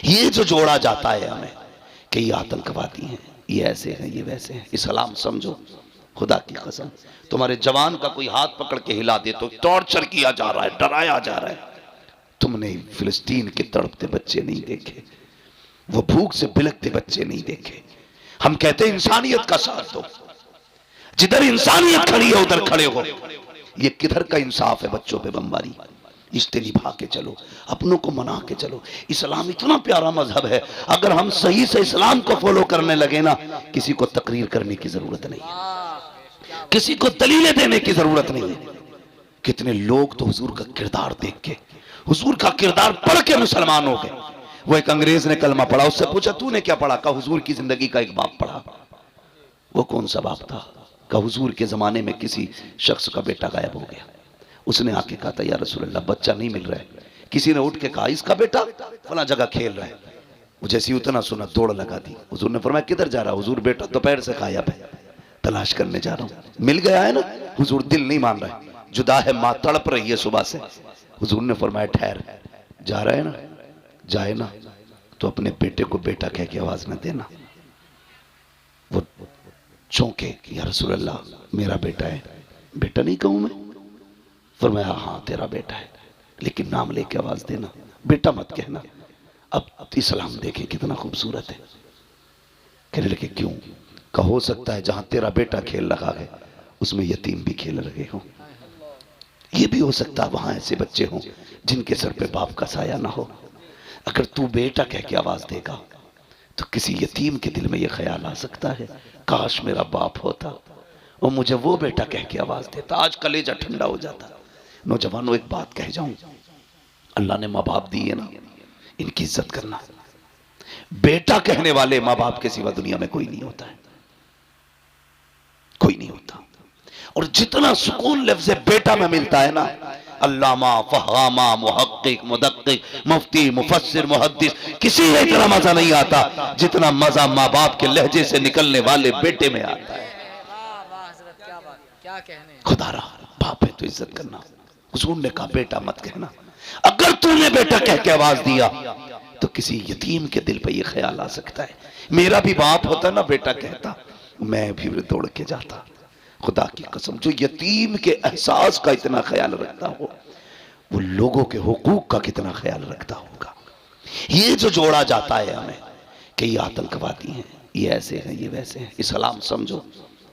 ये जो जोड़ा जाता है हमें कि ये आतंकवादी हैं, ये ऐसे हैं, ये वैसे हैं, इस्लाम समझो। खुदा की कसम, तुम्हारे जवान का कोई हाथ पकड़ के हिला दे तो टॉर्चर किया जा रहा है, डराया जा रहा है। तुमने फिलिस्तीन के तड़पते बच्चे नहीं देखे, वो भूख से बिलखते बच्चे नहीं देखे। हम कहते हैं इंसानियत का साथ दो, जिधर इंसानियत खड़ी है उधर खड़े हो। ये किधर का इंसाफ है? बच्चों पे बमबारी। रिश्ते निभा के चलो, अपनों को मना के चलो। इस्लाम इतना प्यारा मजहब है, अगर हम सही से इस्लाम को फॉलो करने लगे ना, किसी को तकरीर करने की जरूरत नहीं है, किसी को दलीलें देने की जरूरत नहीं है। कितने लोग तो हुजूर का किरदार देख के, हुजूर का किरदार पढ़ के मुसलमान हो गए। वो एक अंग्रेज ने कलमा पढ़ा, उससे पूछा तूने क्या पढ़ा? कहा हुजूर की जिंदगी का एक बाप पढ़ा। वो कौन सा बाप था? कहा हुजूर के जमाने में किसी शख्स का बेटा गायब हो गया। उसने आके कहा था या रसूल अल्लाह बच्चा नहीं मिल रहा है। किसी ने उठ के कहा इसका बेटा फला जगह खेल रहा है। वो जैसे उतना सुना दौड़ लगा दी। हुजूर ने फरमाया किधर जा रहा? हुजूर बेटा दोपहर से गायब है, तलाश करने जा रहा हूं। मिल गया है ना? हुजूर दिल नहीं मान रहा है, जुदा है मां, तड़प रही है सुबह से। हुजूर ने फरमाया ठहर, जा रहा है ना, जाए ना तो अपने बेटे को बेटा कह के आवाज न देना। वो चौंके, या रसूल अल्लाह मेरा बेटा है। बेटा नहीं कहूं मैं? फरमाया हाँ तेरा बेटा है, लेकिन नाम लेके आवाज देना, बेटा मत कहना। अब इस्लाम देखे कितना खूबसूरत है। कहने लगे क्यों? का हो सकता है जहां तेरा बेटा खेल रहा है उसमें यतीम भी खेल रहे हो। ये भी हो सकता है वहां ऐसे बच्चे हों जिनके सर पे बाप का साया ना हो। अगर तू बेटा कह के आवाज देगा तो किसी यतीम के दिल में यह ख्याल आ सकता है काश मेरा बाप होता और मुझे वो बेटा कह के आवाज देता, आज कलेजा ठंडा हो जाता। नौजवानों एक बात कह जाऊं, अल्लाह ने माँ बाप दिए ना, इनकी इज्जत करना। बेटा कहने वाले माँ बाप के सिवा दुनिया में कोई नहीं होता है, कोई नहीं होता। और जितना सुकून लफ्ज़ बेटा में मिलता है ना, अल्लामा, फहामा, मुहक्किक, मुदक्किक, मुफ्ती, मुफस्सिर, मुहद्दिस, किसी में इतना मजा नहीं आता जितना मजा माँ बाप के लहजे से निकलने वाले बेटे में आता है। खुदा रहा बाप है तो इज्जत करना। हुजूर ने कहा बेटा मत कहना। अगर तूने बेटा कह के आवाज दिया तो किसी यतीम के दिल पे ये ख्याल आ सकता है मेरा भी बाप होता ना बेटा कहता, मैं भी दौड़ के जाता। खुदा की कसम, जो यतीम के एहसास का इतना ख्याल रखता हो वो लोगों के हुकूक का कितना ख्याल रखता होगा। ये जो जोड़ा जाता है हमें कि ये आतंकवादी हैं, ये ऐसे हैं, ये वैसे हैं, इस्लाम समझो।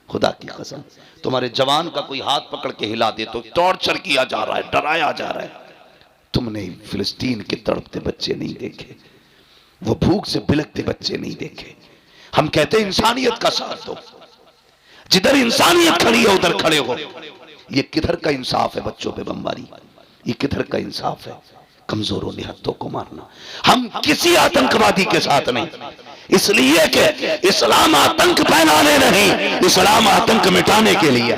खुदा की कसम, तुम्हारे जवान का कोई हाथ पकड़ के हिला दे तो टॉर्चर किया जा रहा है, डराया जा रहा है। तुमने फिलिस्तीन के तड़पते बच्चे नहीं देखे, वो भूख से बिलखते बच्चे नहीं देखे। हम कहते हैं इंसानियत का साथ दो, जिधर इंसानियत खड़ी है उधर खड़े हो। ये किधर का इंसाफ है? बच्चों पे बमबारी। ये किधर का इंसाफ है? कमजोरों निहत्तों को मारना। हम किसी आतंकवादी के साथ नहीं, इसलिए कि इस्लाम आतंक फैलाने नहीं, इस्लाम आतंक मिटाने के लिए।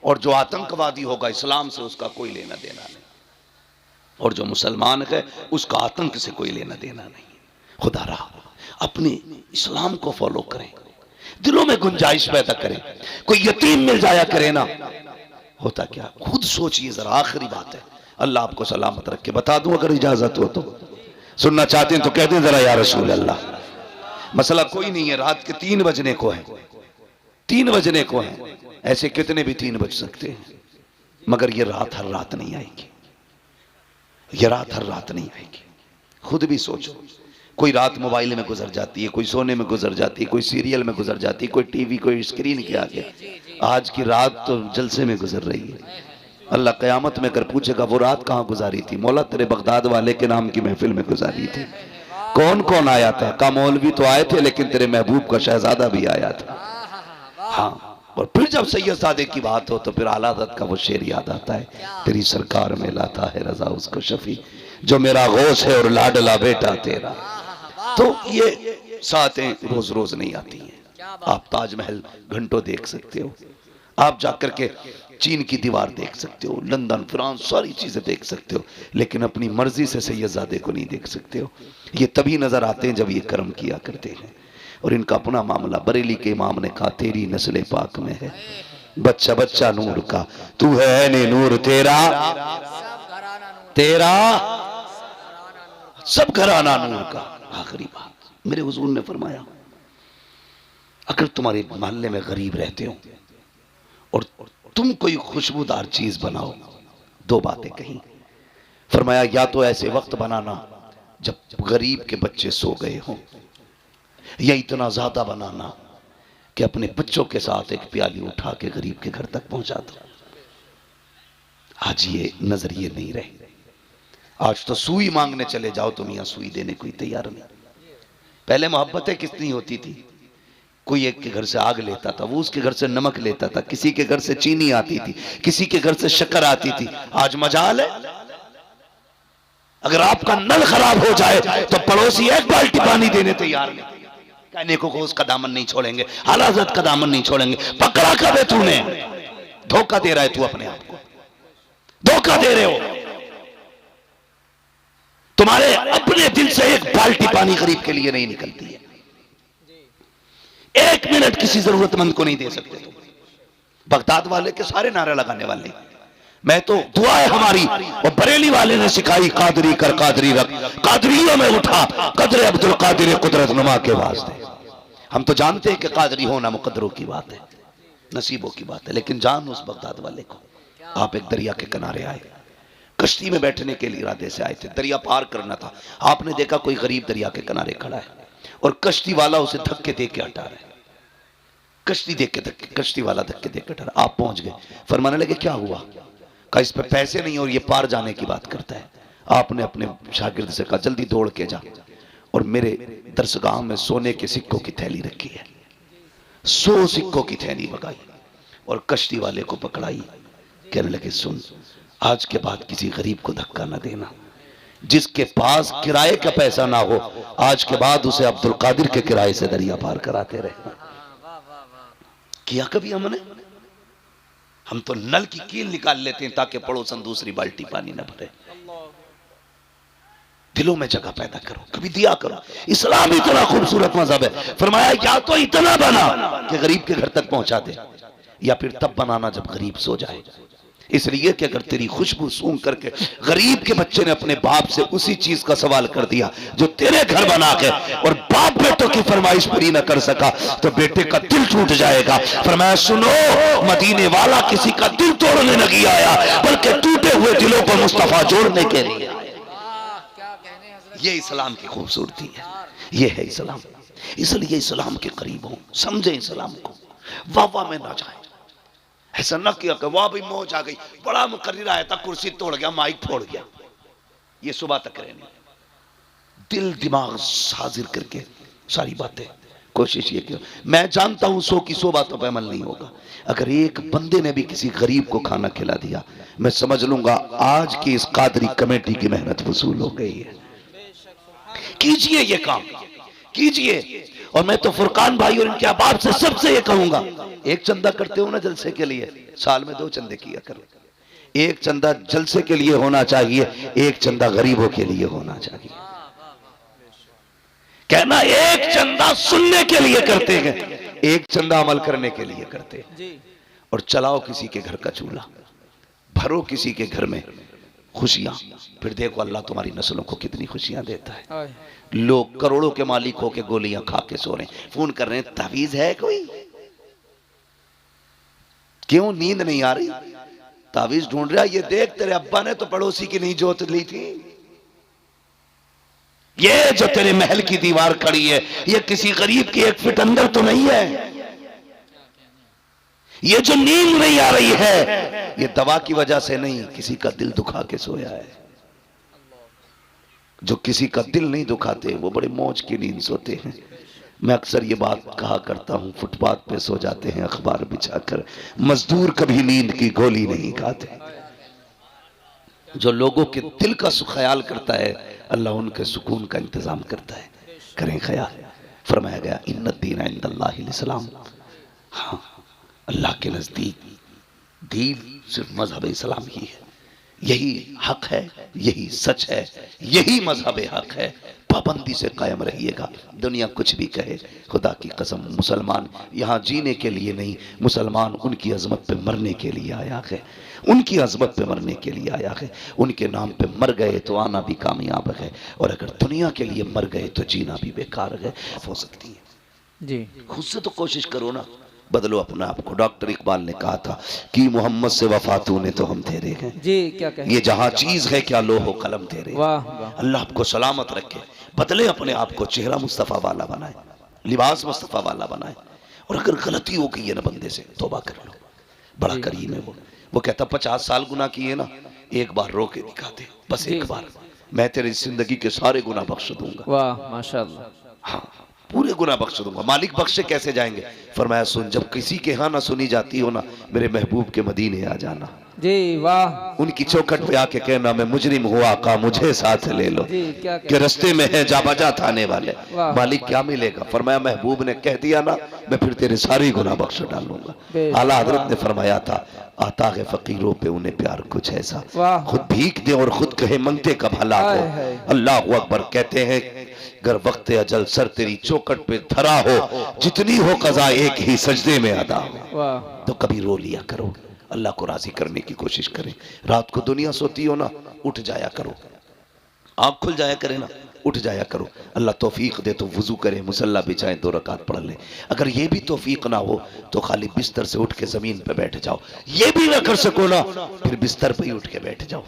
और जो आतंकवादी होगा इस्लाम से उसका कोई लेना देना नहीं, और जो मुसलमान है उसका आतंक से कोई लेना देना नहीं। खुदा रहा अपने इस्लाम को फॉलो करें, दिलों में गुंजाइश पैदा करें। कोई यतीम मिल जाया करे ना, होता क्या खुद सोचिए जरा। आखिरी बात है, अल्लाह आपको सलामत रखे। बता दूं अगर इजाजत हो तो, सुनना चाहते हैं तो कह दें जरा या रसूल अल्लाह। मसला कोई नहीं है, रात के 3 बजने को है, 3 बजने को है। ऐसे कितने भी 3 बज सकते हैं, मगर ये रात हर रात नहीं आएगी, ये रात हर रात नहीं आएगी। खुद भी सोचो, कोई रात मोबाइल में गुजर जाती है, कोई सोने में गुजर जाती है, कोई सीरियल में गुजर जाती है, कोई टीवी, कोई स्क्रीन के आगे। आज की रात तो जलसे में गुजर रही है। अल्लाह क़यामत में कर पूछेगा वो रात कहाँ गुजारी थी? मौला तेरे बगदाद वाले के नाम की महफिल में गुजारी थी। कौन कौन आया था? का मौलवी तो आए थे, लेकिन तेरे महबूब का शहजादा भी आया था। हाँ, और फिर जब सैयदजादे की बात हो तो फिर आला हज़रत का वो शेर याद आता है, तेरी सरकार में लाता है रजा उसको शफी, जो मेरा गौस है और लाडला बेटा तेरा। तो ये सातें रोज रोज नहीं आती हैं। आप ताजमहल घंटों देख सकते हो, आप जाकर के चीन की दीवार देख सकते हो, लंदन, फ्रांस, सारी चीजें देख सकते हो, लेकिन अपनी मर्जी से सैयदजादे को नहीं देख सकते हो। ये तभी नजर आते हैं जब ये कर्म किया करते हैं। और इनका अपना मामला, बरेली के इमाम ने कहा तेरी नस्ल पाक में है बच्चा बच्चा नूर का, तू है ने नूर तेरा, तेरा सब घराना नूर का। आखिरी बात मेरे हुजूर ने फरमाया, अगर तुम्हारे मोहल्ले में गरीब रहते हो और तुम कोई खुशबूदार चीज बनाओ, दो बातें कही। फरमाया या तो ऐसे वक्त बनाना जब गरीब के बच्चे सो गए हों, या इतना ज्यादा बनाना कि अपने बच्चों के साथ एक प्याली उठा के गरीब के घर तक पहुंचा दो। आज ये नजरिए नहीं रहे। आज तो सुई मांगने चले जाओ तो मियां सुई देने कोई तैयार नहीं। पहले मोहब्बतें कितनी होती थी, कोई एक के घर से आग लेता था, वो उसके घर से नमक लेता था, किसी के घर से चीनी आती थी, किसी के घर से शक्कर आती थी। आज मजाल है, अगर आपका नल खराब हो जाए तो पड़ोसी एक बाल्टी पानी देने तैयार नहीं। कहने को उसका दामन नहीं छोड़ेंगे, हलाजत का दामन नहीं छोड़ेंगे। पकड़ा कब है तूने? धोखा दे रहा है तू अपने आप को, धोखा दे रहे हो। तुम्हारे अपने दिल से एक बाल्टी पानी गरीब के लिए नहीं निकलती है। एक मिनट किसी जरूरतमंद को नहीं दे सकते तुम। बगदाद वाले के सारे नारे लगाने वाले, मैं तो दुआ है हमारी और बरेली वाले ने सिखाई, कादरी कर कादरी रख, कादरियों में उठा कदर अब्दुल कादिर कुदरत नुमा के वास्ते। हम तो जानते हैं कि कादरी होना मुकद्दरों की बात है, नसीबों की बात है, लेकिन जान उस बगदाद वाले को। आप एक दरिया के किनारे आए, कश्ती में बैठने के लिए इरादे से आए थे, दरिया पार करना था। आपने देखा कोई गरीब दरिया के किनारे खड़ा है और कश्ती वाला उसे धक्के दे के हटा रहा है। कश्ती देख के धक्के, कश्ती वाला धक्के दे के हटा रहा। आप पहुंच गए, फरमाने लगे क्या हुआ? कहा इस पे पैसे नहीं और ये पार जाने की बात करता है। आपने अपने शागिर्द से कहा जल्दी दौड़ के जा और मेरे दरसगाह में सोने के सिक्कों की थैली रखी है। 100 सिक्कों की थैली मंगाई और कश्ती वाले को पकड़ाई। कहने लगे सुन, आज के बाद किसी गरीब को धक्का न देना। जिसके पास किराए का पैसा ना हो, आज के बाद उसे अब्दुल कादिर के किराए से दरिया पार कराते रहे। किया कभी हमने? हम तो नल की कील निकाल लेते हैं ताकि पड़ोसन दूसरी बाल्टी पानी न भरे। दिलों में जगह पैदा करो, कभी दिया करो। इस्लाम इतना खूबसूरत मजहब है। फरमाया या तो इतना बना कि गरीब के घर तक पहुंचा दे, या फिर तब बनाना जब गरीब सो जाए। इसलिए कि अगर तेरी खुशबू सूंघ करके गरीब के बच्चे ने अपने बाप से उसी चीज का सवाल कर दिया जो तेरे घर बना के, और बाप बेटों की फरमाइश पूरी न कर सका तो बेटे का दिल टूट जाएगा। फरमाया सुनो, मदीने वाला किसी का दिल तोड़ने नहीं आया, बल्कि टूटे हुए दिलों को मुस्तफा जोड़ने के लिए। ये इस्लाम की खूबसूरती है, ये है इस्लाम। इसलिए इस्लाम के करीब हो, समझे इस्लाम को, वाह वाह में ना जाए। ऐसा न किया कि वाह भाई मौज आ गई, बड़ा मुकर्रिर आया था, कुर्सी तोड़ गया, माइक फोड़ गया। ये सुबह तक रहने, दिल दिमाग हाजिर करके सारी बातें कोशिश ये की। मैं जानता हूं 100 की 100 बातों पर अमल नहीं होगा। अगर एक बंदे ने भी किसी गरीब को खाना खिला दिया, मैं समझ लूंगा आज की इस कादरी कमेटी की मेहनत वसूल हो गई है। कीजिए ये काम, कीजिए। और मैं तो फुरकान भाई और इनके अहबाब से सबसे ये कहूंगा, एक चंदा करते हो ना जलसे के लिए, साल में 2 चंदे किया करो। एक चंदा जलसे के लिए होना चाहिए, एक चंदा गरीबों के लिए होना चाहिए। कहना एक चंदा सुनने के लिए करते हैं, एक चंदा अमल करने के लिए करते हैं। और चलाओ किसी के घर का चूल्हा, भरो किसी के घर में खुशियां, फिर देखो अल्लाह तुम्हारी नस्लों को कितनी खुशियां देता है। लोग करोड़ों के मालिक होके गोलियां खा के सो रहे हैं, फोन कर रहे हैं तावीज है कोई? क्यों नींद नहीं आ रही? तावीज ढूंढ रहा, ये देख तेरे अब्बा ने तो पड़ोसी की नहीं जोत ली थी। ये जो तेरे महल की दीवार खड़ी है, ये किसी गरीब की 1 फीट अंदर तो नहीं है। ये जो नींद नहीं आ रही है, ये दवा की वजह से नहीं, किसी का दिल दुखा के सोया है। जो किसी का दिल नहीं दुखाते वो बड़े मौज की नींद सोते हैं। मैं अक्सर ये बात कहा करता हूं, फुटपाथ पे सो जाते हैं अखबार बिछाकर, मजदूर कभी नींद की गोली नहीं खाते। जो लोगों के दिल का ख्याल करता है, अल्लाह उनके सुकून का इंतजाम करता है। करें ख्याल। फरमाया गया इन्ना दीन इंदल्लाहिल इस्लाम। हाँ, अल्लाह के नजदीक दीन सिर्फ मजहब इस्लाम ही है। यही हक है, यही सच है, यही मजहब हक है। पाबंदी से कायम रहिएगा। दुनिया कुछ भी कहे, खुदा की कसम मुसलमान यहाँ जीने के लिए नहीं, मुसलमान उनकी अजमत पे मरने के लिए आया है, उनकी अजमत पे मरने के लिए आया है। उनके नाम पे मर गए तो आना भी कामयाब है, और अगर दुनिया के लिए मर गए तो जीना भी बेकार है। हो सकती है जी, खुद से तो कोशिश करो ना, बदलो अपने आप को। डॉक्टर इकबाल ने कहा था कि मोहम्मद से वफा तूने तो हम तेरे हैं, जी क्या कहें। ये जहां चीज है क्या लोहो कलम तेरे। वाह वाह, अल्लाह आपको सलामत रखे, बदले अपने आप को, चेहरा मुस्तफ़ा वाला बनाए, लिबास मुस्तफ़ा वाला बनाए। और अगर गलती हो गई है ना बंदे से, तौबा कर लो, बड़ा जी। करीम है वो कहता 50 साल गुनाह किए ना, एक बार रो के दिखा दे, बस जी, एक बार, मैं तेरी जिंदगी के सारे गुनाह बख्श दूंगा। वाह माशाअल्लाह। हाँ, पूरे गुनाह बख्श दूंगा। मालिक बख्शे कैसे जाएंगे? फरमाया सुन, जब किसी के यहाँ ना सुनी जाती हो ना, मेरे महबूब के मदीने आ जाना, जी वाह, उनकी चौखट पे आके कहना मैं मुजरिम हुआ का मुझे साथ ले लो, जी क्या कि कहें। रस्ते में है जा बजा थाने वाले। वाह। मालिक क्या मिलेगा? फरमाया महबूब ने कह दिया ना, मैं फिर तेरे सारी गुनाह बख्श डालूंगा। बेशक। आला हजरत ने फरमाया था, आता है फकीरों पे उन्हें प्यार कुछ ऐसा, वाह। खुद भीख दे और खुद कहे मंगते का भला हो। हाय हाय। अल्लाह अकबर। कहते हैं अगर वक्त अजल सर तेरी चौखट पे धरा हो, जितनी हो कज़ा एक ही सजदे में अदा हो, वाह, तो कभी रो लिया करो, अल्लाह को राजी करने की कोशिश करें। रात को दुनिया सोती हो ना, उठ जाया करो, आँख खुल जाया करे ना, उठ जाया करो। अल्लाह तौफीक दे तो वुजू करे, मुसल्ला बिछाए, 2 रकात पढ़ ले। अगर ये भी तौफीक ना हो तो खाली बिस्तर से उठ के जमीन पे बैठ जाओ। ये भी ना कर सको ना, फिर बिस्तर पे ही उठ के बैठ जाओ,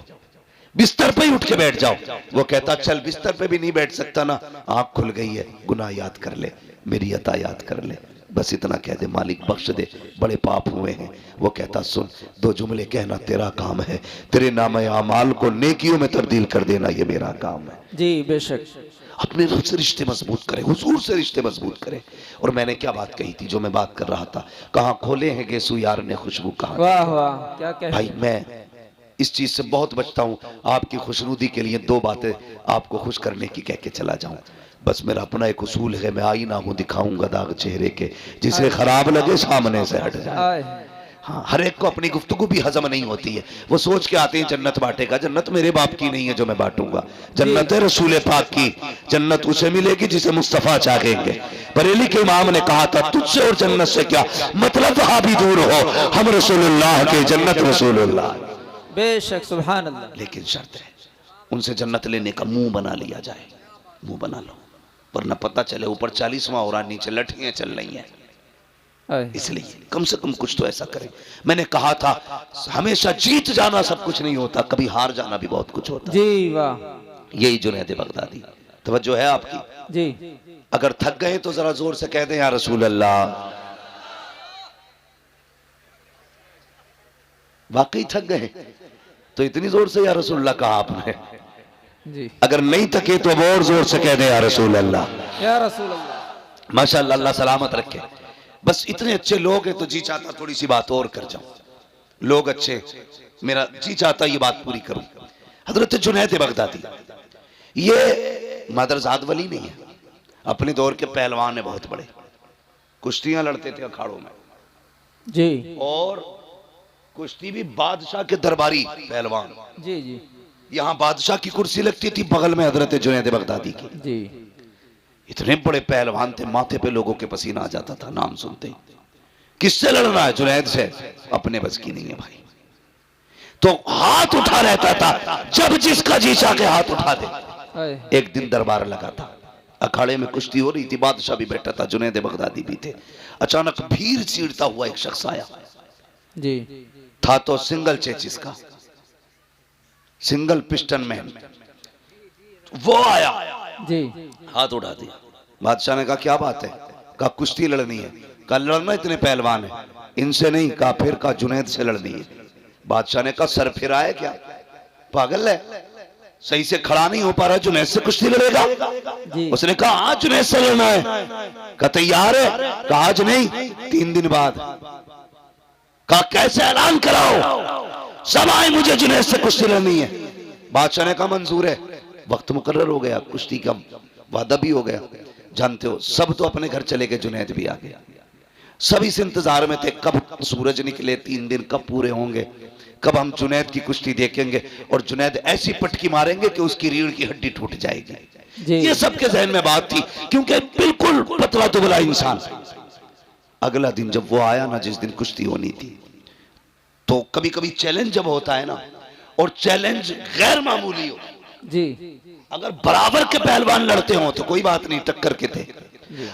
बिस्तर पे ही उठ के बैठ जाओ। वो कहता चल बिस्तर पे भी नहीं बैठ सकता ना, आँख खुल गई है, गुनाह याद कर ले, मेरी अता याद कर ले, बस इतना कह दे, मालिक बख्श दे, बड़े पाप हुए हैं। वो कहता सुन, 2 जुमले कहना तेरा काम है, तेरे नाम आमाल को नेकियों में तब्दील कर देना ये मेरा काम है। जी बेशक। अपने रब से रिश्ते मजबूत करें, हुजूर से रिश्ते मजबूत करें। और मैंने क्या बात कही थी, जो मैं बात कर रहा था, कहाँ खोले हैं गेसू यार ने खुशबू कहाँ। वाह वाह, क्या कहें। भाई मैं इस चीज से बहुत बचता हूँ, आपकी खुशनुदी के लिए 2 बातें आपको खुश करने की कह के चला जाऊं। बस मेरा अपना एक उसूल है, मैं आईना हूं, दिखाऊंगा दाग चेहरे के, जिसे खराब लगे सामने से हट जाए। हाय, हाँ, हर एक को अपनी गुफ्तगू भी हजम नहीं होती है। वो सोच के आते हैं जन्नत बांटेगा, जन्नत मेरे बाप की नहीं है जो मैं बांटूंगा, जन्नत है रसूल पाक की। जन्नत उसे मिलेगी जिसे मुस्तफा चाहेंगे। बरेली के इमाम ने कहा था तुझसे और जन्नत से क्या मतलब, वहां भी दूर हो, हम रसूलुल्लाह के, जन्नत रसूलुल्लाह। बेशक सुभान अल्लाह। लेकिन शर्त है, उनसे जन्नत लेने का मुंह बना लिया जाए, मुंह बना लो, वरना पता चले ऊपर 40वां हो रहा, नीचे लठियां चल रही हैं। हाय, इसलिए कम से कम कुछ तो ऐसा करें। मैंने कहा था हमेशा जीत जाना सब कुछ नहीं होता, कभी हार जाना भी बहुत कुछ होता है। जी वाह, यही जुनैद बगदादी। तवज्जो है आपकी? जी अगर थक गए तो जरा जोर से कह दें या रसूल अल्लाह। वाकई थक गए तो इतनी जोर से या रसूल अल्लाह कहा आपने। जी, अगर नहीं थके तो अब और जोर से कह दें या रसूल अल्लाह। या रसूल अल्लाह। माशाअल्लाह, अल्लाह सलामत रखे। बस इतने अच्छे लोग हैं तो जी चाहता थोड़ी सी बात और कर जाऊं। लोग अच्छे, मेरा जी चाहता ये बात पूरी करूं। हजरत जुनैद बगदादी ये मदरजाद वली नहीं है, अपने दौर के पहलवान है बहुत बड़े, कुश्तियां लड़ते थे अखाड़ों में, जी और कुश्ती भी बादशाह के दरबारी पहलवान। जी जी यहाँ बादशाह की कुर्सी लगती थी, बगल में हजरत जुनैद बगदादी की। जी, इतने बड़े पहलवान थे, माथे पे लोगों के पसीना आ जाता था नाम सुनते ही। किससे लड़ना है? जुनैद से। अपने बस की नहीं है भाई, तो हाथ उठा रहता था, जब जिसका जी चाह के हाथ उठा दे। हाय, एक दिन दरबार लगा था, अखाड़े में कुश्ती हो रही थी, बादशाह भी बैठा था, जुनैद बगदादी भी थे। अचानक भीड़ चीरता हुआ एक शख्स आया, जी था तो सिंगल चेचिस का, सिंगल पिस्टन मैन। वो आया, जी, हाथ उठा दिया। बादशाह ने कहा क्या बात है? कहा कुश्ती लड़नी है। कहा लड़ना, इतने पहलवान है? इनसे नहीं। कहा फिर? कहा जुनैद से लड़नी है। बादशाह ने कहा सर फिर आए क्या, पागल है, सही से खड़ा नहीं हो पा रहा, जुनैद से कुश्ती लड़ेगा? जी, उसने कहा आज जुनैद से लड़ना है। कहा तैयार है? कहा आज नहीं, 3 दिन बाद। कहा कैसे ऐलान कराओ, सब आए, मुझे जुनैद से कुश्ती लड़नी है। बादशाह ने कहा मंजूर है। वक्त मुकर्रर हो गया, कुश्ती का वादा भी हो गया। जानते हो सब तो अपने घर चले गए, जुनैद भी आ गया। सब इस इंतजार में थे कब सूरज निकले, 3 दिन कब पूरे होंगे। कब हम जुनैद की कुश्ती देखेंगे और जुनैद ऐसी पटकी मारेंगे कि उसकी रीढ़ की हड्डी टूट जाएगी। जी ये सबके जहन में बात थी, क्योंकि बिल्कुल पतला दुबला इंसान। अगला दिन जब वो आया ना, जिस दिन कुश्ती होनी थी, तो कभी कभी चैलेंज जब होता है ना, और चैलेंज गैर मामूली हो, जी अगर बराबर के पहलवान लड़ते हो तो कोई बात नहीं, टक्कर के थे।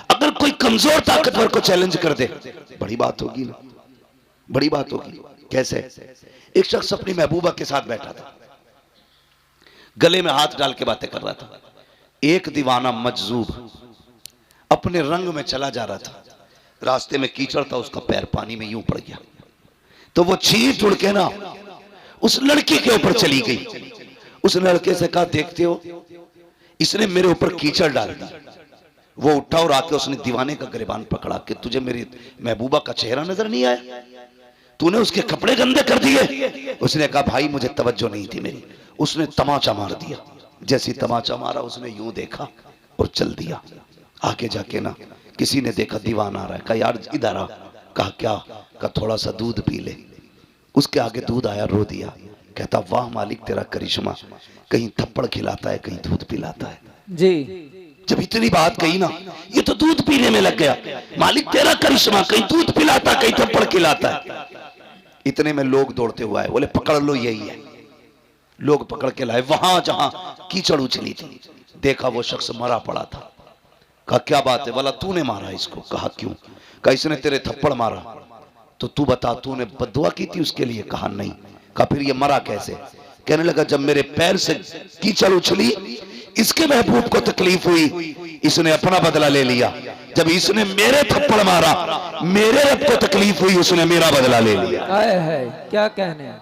अगर कोई कमजोर ताकतवर को चैलेंज कर दे, बड़ी बात होगी ना, बड़ी बात होगी। कैसे? एक शख्स अपनी महबूबा के साथ बैठा था, गले में हाथ डाल के बातें कर रहा था। एक दीवाना मजजूब अपने रंग में चला जा रहा था, रास्ते में कीचड़ था, उसका पैर पानी में यूं पड़ गया, तो वो चीज उड़ के ना उस लड़की के ऊपर चली गई। उस लड़के से कहा, देखते हो इसने मेरे ऊपर कीचड़ डाल दी। वो उठा और आके उसने दीवाने का गिरबान पकड़ा कि तुझे मेरी महबूबा का चेहरा नजर नहीं आया, तूने उसके कपड़े गंदे कर दिए। उसने कहा, भाई मुझे तवज्जो नहीं थी मेरी। उसने तमाचा मार दिया। जैसी तमाचा मारा, उसने यूं देखा और चल दिया। आगे जाके ना किसी ने देखा दीवाना आ रहा है, कहा यार इधर आ। कहा क्या? कहा थोड़ा सा दूध पी ले। उसके आगे दूध आया, रो दिया। कहता वाह मालिक तेरा करिश्मा, कहीं थप्पड़ खिलाता है, कहीं दूध पिलाता है। जी जब इतनी बात कही ना, ये तो दूध पीने में लग गया। मालिक तेरा करिश्मा, कहीं दूध पिलाता, कहीं थप्पड़ खिलाता है। इतने में लोग दौड़ते हुए आए, बोले पकड़ लो, यही है। लोग पकड़ के लाए, वहां जहां कीचड़ उछली थी, देखा वो शख्स मरा पड़ा था। कहा क्या बात है? बोला तूने मारा इसको। कहा क्यों? कहा इसने तेरे थप्पड़ मारा, तो तू बता तूने बद्दुआ की थी उसके लिए? कहा नहीं। कहा फिर ये मरा कैसे? कहने लगा जब मेरे पैर से कीचड़ उछली, इसके महबूब को तकलीफ हुई, इसने अपना बदला ले लिया। जब इसने मेरे थप्पड़ मारा, मेरे रब को तकलीफ हुई, उसने मेरा बदला ले लिया। आए है क्या कहने हैं?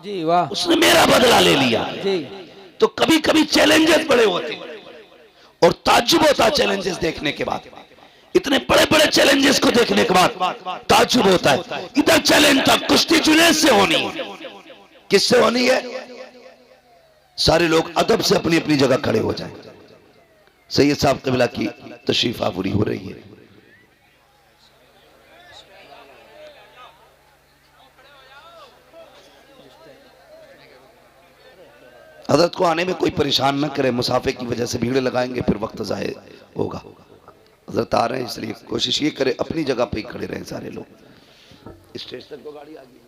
जी वाह, उसने मेरा बदला ले लिया। जी तो कभी कभी चैलेंजेस बड़े होते और ताज्जुब होता चैलेंजेस देखने के बाद। इतने बड़े बड़े चैलेंजेस को देखने के बाद ताज्जुब होता है। इधर चैलेंज था, कुश्ती जुनैद से होनी है। किससे होनी है? सारे लोग अदब से अपनी अपनी जगह खड़े हो जाएं। सैयद साहब कबिला की तशरीफ आवरी हो रही है। हजरत को आने में कोई परेशान न करे, मुसाफे की वजह से भीड़ लगाएंगे फिर वक्त ज़ाय होगा। हजरत आ रहे हैं, इसलिए कोशिश ये करें अपनी जगह पे ही खड़े रहें सारे लोग। स्टेज तक तो गाड़ी आ गई।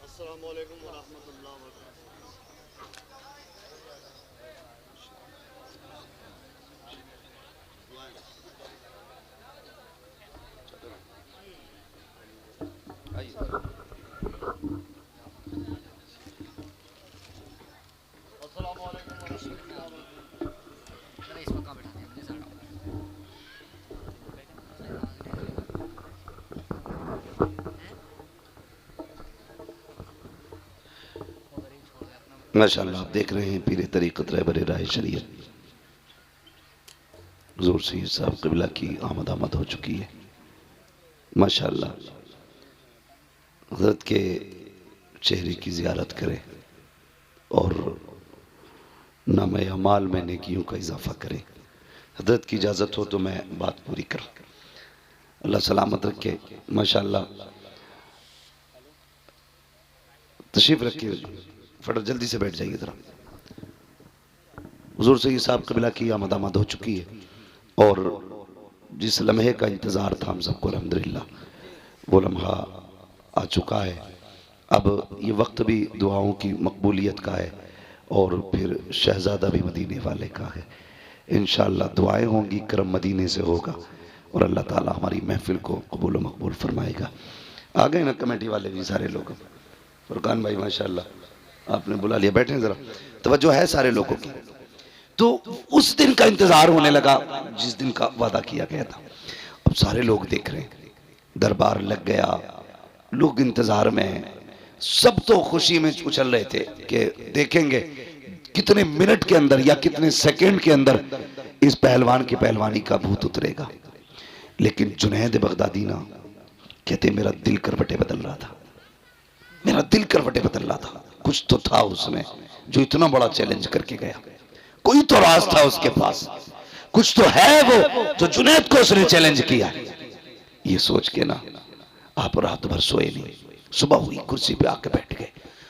अस्सलामु अलैकुम व रहमतुल्लाहि व माशाअल्लाह आप देख रहे हैं पीरे तरीक़त रहबर राह शरीयत हुज़ूर सैयद साहब क़िबला की आमद हो चुकी है। माशाअल्लाह हज़रत के चेहरे की ज़ियारत करें और नाम अमाल में नेकियों का इजाफ़ा करें। हज़रत की इजाज़त हो तो मैं बात पूरी करूँ। अल्लाह सलामत रखे। माशाअल्लाह तशरीफ़ रखिए, फट जल्दी से बैठ जाइए ज़रा। हुज़ूर सैयद साहब क़िबला की आमद हो चुकी है और जिस लम्हे का इंतज़ार था हम सबको अल्हम्दुलिल्लाह वो लम्हा आ चुका है। अब ये वक्त भी दुआओं की मकबूलियत का है और फिर शहजादा भी मदीने वाले का है। इंशाअल्लाह दुआएं होंगी, करम मदीने से होगा और अल्लाह ताला हमारी महफिल को कबूल मकबूल फरमाएगा। आ गए ना कमेटी वाले भी सारे लोग? फुरकान भाई माशाअल्लाह आपने बुला लिया, बैठे ज़रा, तवज्जो है सारे लोगों की। तो उस दिन का इंतज़ार होने लगा जिस दिन का वादा किया गया था। अब सारे लोग देख रहे हैं, दरबार लग गया, लोग इंतज़ार में हैं, सब तो खुशी में उछल रहे थे कि देखेंगे कितने मिनट के अंदर या कितने सेकंड के अंदर इस पहलवान की पहलवानी का भूत उतरेगा। लेकिन जुनैद बगदादी ना कहते मेरा दिल करवटें बदल रहा था, मेरा दिल करवटें बदल रहा था। कुछ तो था उसमें जो इतना बड़ा चैलेंज करके गया, कोई तो राज था उसके पास, कुछ तो है वो जो जुनैद को उसने चैलेंज किया। ये सोच के ना आप रात भर सोए नहीं। सुबह हुई, कुर्सी पे आके बैठ गए,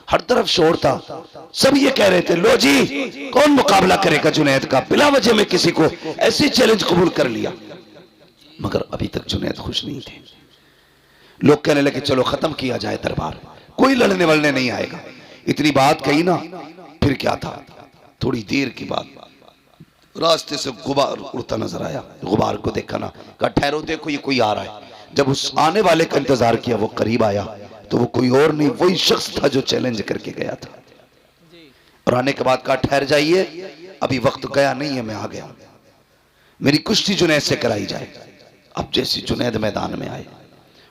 हर तरफ शोर था, सब ये कह रहे थे लो जी कौन मुकाबला करेगा जुनैद का, बिला वजह में किसी को ऐसी चैलेंज कबूल कर लिया। मगर अभी तक जुनैद खुश नहीं थे। लोग कहने लगे चलो खत्म किया जाए दरबार, कोई लड़ने वलने नहीं आएगा। इतनी बात कही ना, फिर क्या था, थोड़ी देर की बात रास्ते से गुबार उड़ता नजर आया। गुबार को देखा ना, कहा ठहरो देखो ये कोई आ रहा है। जब उस आने वाले का इंतजार किया, वो करीब आया तो वो कोई और नहीं, वही शख्स था जो चैलेंज करके गया था। और आने के बाद कहा ठहर जाइए, अभी वक्त गया नहीं है, मैं आ गया, मेरी कुश्ती जुनैद से कराई जाए। अब जैसे जुनैद मैदान में आए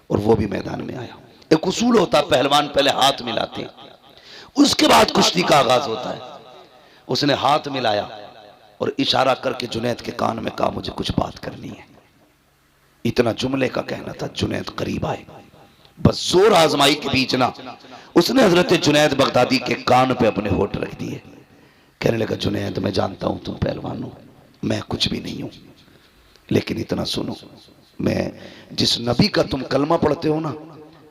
और वो भी मैदान में आया, एक उसूल होता है पहलवान पहले हाथ मिलाते हैं, उसके बाद कुश्ती का आगाज होता है। उसने हाथ मिलाया और इशारा करके जुनैद के कान में कहा मुझे कुछ बात करनी है। इतना जुमले का कहना था, जुनैद करीब आए, बस जोर आजमाई के बीच ना उसने हजरत जुनैद बगदादी के कान पे अपने होठ रख दिए। कहने लगा जुनैद मैं जानता हूं तुम पहलवान हो, मैं कुछ भी नहीं हूं, लेकिन इतना सुनो, मैं जिस नबी का तुम कलमा पढ़ते हो ना,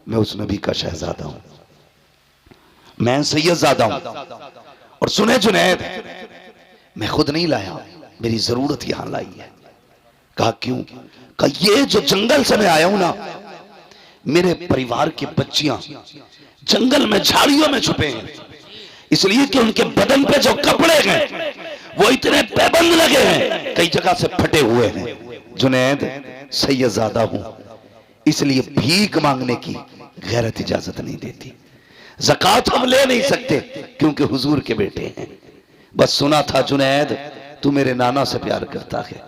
मैं उस नबी का शहजादा हूं, मैं सैयदजादा हूं। और सुने जुनैद, मैं खुद नहीं लाया, मेरी जरूरत यहां लाई है। कहा क्यों? कहा ये जो जंगल से मैं आया हूं ना, मेरे परिवार की बच्चियां जंगल में झाड़ियों में छुपे हैं, इसलिए कि उनके बदन पे जो कपड़े हैं वो इतने पैबंद लगे हैं, कई जगह से फटे हुए हैं। जुनैद सैयदजादा हूं, इसलिए भीख मांगने की गैरत इजाजत नहीं देती, ज़कात हम ले नहीं सकते क्योंकि हुजूर के बेटे हैं। बस सुना था जुनैद तू मेरे नाना से प्यार करता है,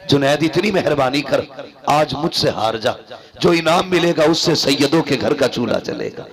जुनैद इतनी मेहरबानी कर आज मुझसे हार जा, जो इनाम मिलेगा उससे सैयदों के घर का चूल्हा चलेगा,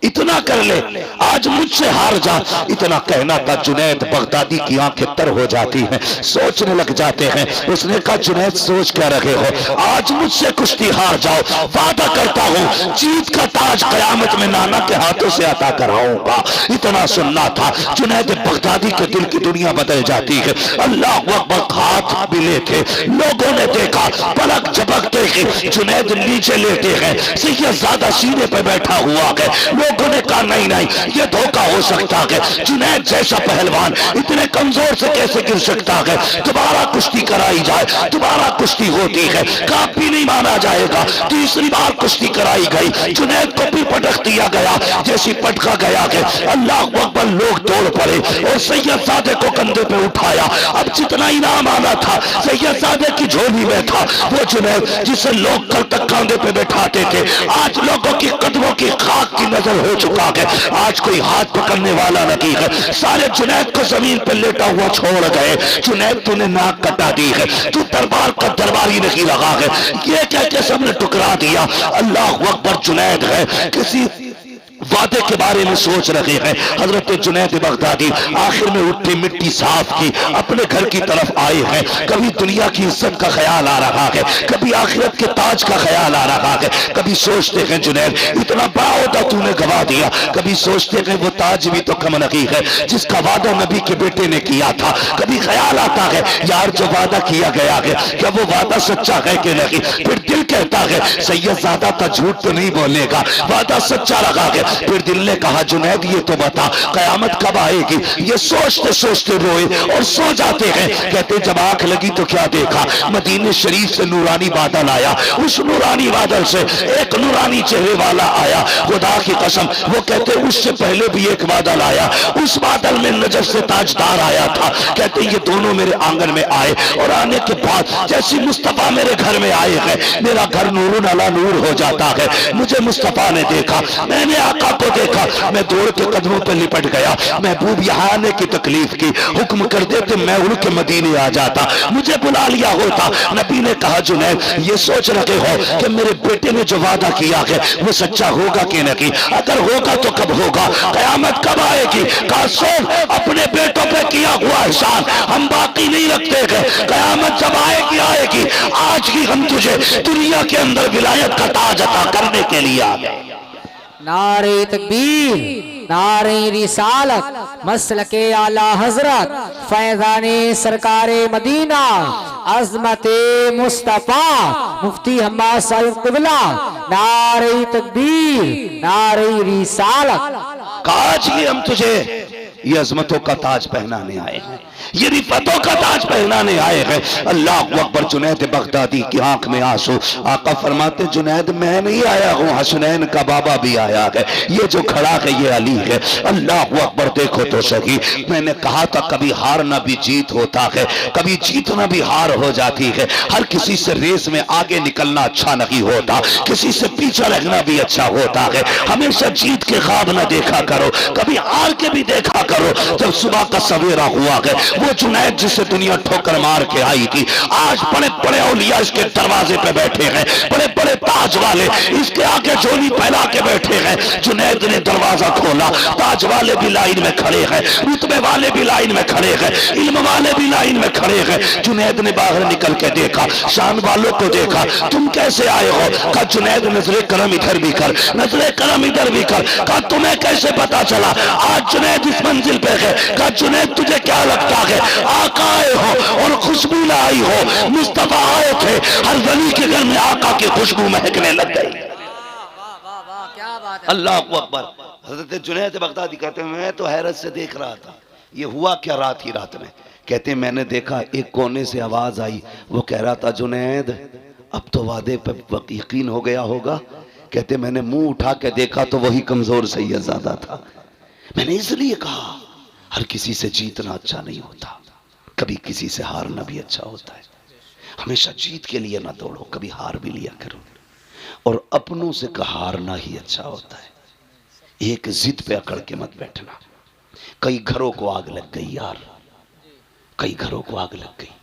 इतना कर ले, आज मुझसे हार जा। इतना कहना था, जुनैद बगदादी की आंखें तर हो जाती हैं, सोचने लग जाते हैं। उसने कहा जुनैद सोच क्या रहे हो, आज मुझसे कुश्ती हार जाओ, वादा करता हूं जीत का ताज कयामत में नाना के हाथों से अता कराऊंगा। इतना सुनना था, जुनैद बगदादी के दिल की दुनिया बदल जाती है। अल्लाह अकबर, हाथ मिले थे, लोगों ने देखा, पलक झपकते ही जुनैद नीचे लेटे हैं, सैयदजादा सीने पर बैठा हुआ है। लोगों ने कहा नहीं नहीं, ये धोखा हो सकता है, जुनैद जैसा पहलवान इतने कमजोर से कैसे गिर सकता है, दोबारा कुश्ती कराई जाए। दोबारा कुश्ती होती है, काफी नहीं माना जाएगा, तीसरी बार कुश्ती कराई गई, जुनैद को भी पटक दिया गया, जैसी पटका गया है अल्लाह अकबर, लोग दौड़ पड़े और सैयदजादे को कंधे पे उठाया। अब जितना इनाम आना था सैयदजादे की झोली में था, वो जुनैद जिसे लोग कल तक कंधे पे बैठाते थे, आज लोगों की कदमों की खाक की नजर हो चुका है, आज कोई हाथ पकड़ने वाला नहीं है। सारे जुनैद को जमीन पर लेटा हुआ छोड़ गए। जुनैद तूने नाक कटा दी है, तू दरबार का दरबारी नहीं रहा है, ये कह के सबने टुकरा दिया। अल्लाह अकबर, जुनैद है किसी वादे के बारे में सोच रहे हैं। हजरत जुनैद बगदादी आखिर में उठे, मिट्टी साफ की, अपने घर की तरफ आए हैं। कभी दुनिया की इज्जत का ख्याल आ रहा है, कभी आखिरत के ताज का ख्याल आ रहा है। कभी सोचते हैं जुनैद इतना बड़ा होता तूने गवा दिया, कभी सोचते हैं वो ताज भी तो कम नहीं है जिसका वादा नबी के बेटे ने किया था। कभी ख्याल आता है यार जो वादा किया गया है क्या वो वादा सच्चा है कि नहीं। फिर दिल कहता है सैयदजादा का झूठ तो नहीं बोलेगा, वादा सच्चा रहा है, फिर दिल ने कहा जुनैद ये तो बता कयामत कब आएगी। ये सोचते सोचते रोए और सो जाते हैं। कहते जब आंख लगी तो क्या देखा, मदीने शरीफ से नूरानी बादल आया। उस नूरानी बादल से एक नूरानी चेहरे वाला आया। खुदा की कसम वो कहते उससे पहले भी एक बादल आया, उस बादल में नजर से ताजदार आया था। कहते ये दोनों मेरे आंगन में आए और आने के बाद जैसी मुस्तफा मेरे घर में आए हैं मेरा घर नूरुन अला नूर हो जाता है। मुझे मुस्तफा ने देखा, मैंने आका को देखा, मैं दौड़ के कदमों पर लिपट गया। महबूब यहाँ आने की तकलीफ की, हुक्म कर देते मैं उड़ के मदीने आ जाता, मुझे बुला लिया होता। नबी ने कहा जुनैद ये सोच रहे हो कि मेरे बेटे ने जो वादा किया है वो सच्चा होगा कि नहीं, अगर होगा तो कब होगा, कयामत कब आएगी। कहा सोच अपने बेटों पे किया हुआ एहसान हम बाकी नहीं रखते हैं, कयामत जब आएगी आएगी। आज ही हम तुझे दुनिया के अंदर विलायत का ताज अता करने के लिए आ गए। नारे तकबीर, नारे रिसालत, मसलके आला हजरत, फैजाने सरकारे मदीना, अजमते मुस्तफा, मुफ्ती हम्माद साहिब क़िबला। नारे तकबीर, नारे रिसालत। आज ही हम तुझे ये अजमतों का ताज पहनाने आए हैं, ये रिफतों का ताज पहनाने आए हैं। अल्लाह अकबर। जुनैद बगदादी की आंख में आंसू। आका फरमाते जुनैद मैं नहीं आया हूँ, हसनैन का बाबा भी आया है, ये जो खड़ा है ये अली है। अल्लाह अकबर। देखो तो सही, मैंने कहा था कभी हारना भी जीत होता है, कभी जीतना भी हार हो जाती है। हर किसी से रेस में आगे निकलना अच्छा नहीं होता, किसी से पीछे रहना भी अच्छा होता है। हमेशा जीत के ख्वाब न देखा करो, कभी हार के भी देखा करो। जब सुबह का सवेरा हुआ है वो जुनैद जिसे दुनिया ठोकर मार के आई थी, आज बड़े बड़े औलिया इसके दरवाजे पे बैठे हैं, बड़े बड़े ताज वाले इसके आगे झोली फैला के बैठे हैं। जुनैद ने दरवाजा खोला, ताज वाले भी लाइन में खड़े हैं, रुतबे वाले भी लाइन में खड़े हैं, इल्म वाले भी लाइन में खड़े हैं। जुनैद ने बाहर निकल के देखा, शान वालों को देखा, तुम कैसे आए हो। कहा जुनैद नजरे करम इधर भी कर, नजरे करम इधर भी कर। कहा तुम्हें कैसे पता चला आज जुनैद इस मंजिल पे है। कहा जुनैद तुझे क्या लगता है आका आए हो और खुशबू लाई हो, मुस्तफा आए थे, हर वली के घर में आका की खुशबू महकने लग गई। अल्लाह अकबर। हजरत जुनैद बगदादी कहते हैं मैं तो हैरत से देख रहा था ये हुआ क्या रात ही रात में। कहते मैंने देखा एक कोने से आवाज आई, वो कह रहा था जुनैद अब तो वादे पर यकीन हो गया होगा। कहते मैंने मुंह उठा के देखा तो वही कमजोर सैयदजादा था। मैंने इसलिए कहा हर किसी से जीतना अच्छा नहीं होता, कभी किसी से हारना भी अच्छा होता है। हमेशा जीत के लिए ना दौड़ो, कभी हार भी लिया करो। और अपनों से हारना ही अच्छा होता है, एक जिद पे अकड़ के मत बैठना। कई घरों को आग लग गई यार, कई घरों को आग लग गई।